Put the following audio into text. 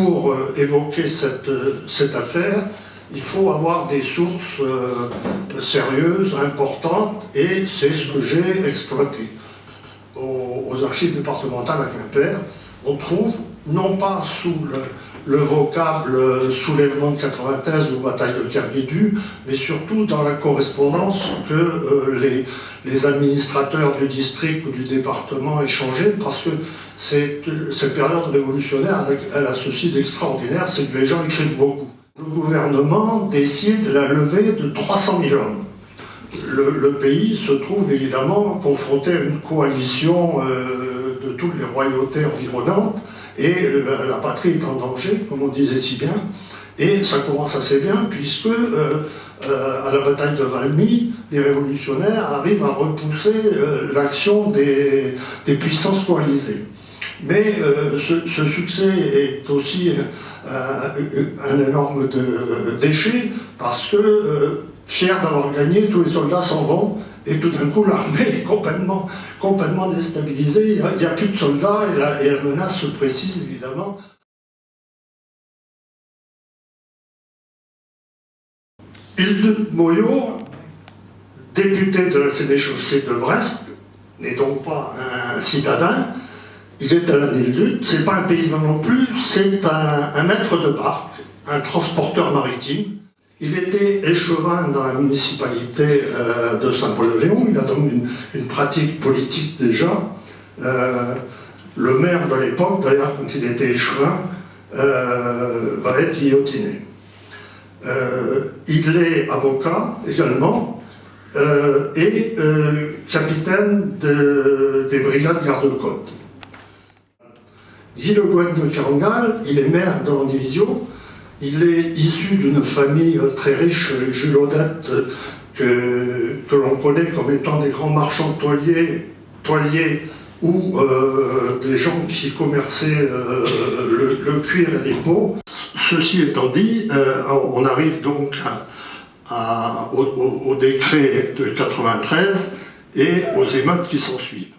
pour évoquer cette affaire, il faut avoir des sources sérieuses, importantes, et c'est ce que j'ai exploité. Aux archives départementales à Quimper, on trouve, non pas sous le vocable soulèvement de 93 ou bataille de Kerguédu, mais surtout dans la correspondance que les administrateurs du district ou du département échangeaient, parce que cette période révolutionnaire, elle a ceci d'extraordinaire, c'est que les gens écrivent beaucoup. Le gouvernement décide la levée de 300 000 hommes. Le pays se trouve évidemment confronté à une coalition de toutes les royautés environnantes, et la patrie est en danger, comme on disait si bien, et ça commence assez bien, puisque à la bataille de Valmy, les révolutionnaires arrivent à repousser l'action des puissances coalisées. Mais ce succès est aussi un énorme déchet, parce que fiers d'avoir gagné, tous les soldats s'en vont, et tout d'un coup l'armée est complètement déstabilisée, il n'y a plus de soldats, et la menace se précise évidemment. Hildut Moyau, député de la sénéchaussée de Brest, n'est donc pas un citadin, il est Alain Hildut, c'est pas un paysan non plus, c'est un maître de barque, un transporteur maritime. Il était échevin dans la municipalité de Saint-Paul-de-Léon, il a donc une pratique politique déjà. Le maire de l'époque, d'ailleurs, quand il était échevin, va être guillotiné. Il est avocat également et capitaine des brigades garde-côte. Guy Le Guen de Carangal, il est maire de Landivisiau. Il est issu d'une famille très riche, les Jules Odette, que l'on connaît comme étant des grands marchands toiliers ou des gens qui commerçaient le cuir et les peaux. Ceci étant dit, on arrive donc au décret de 93 et aux émeutes qui s'en suivent.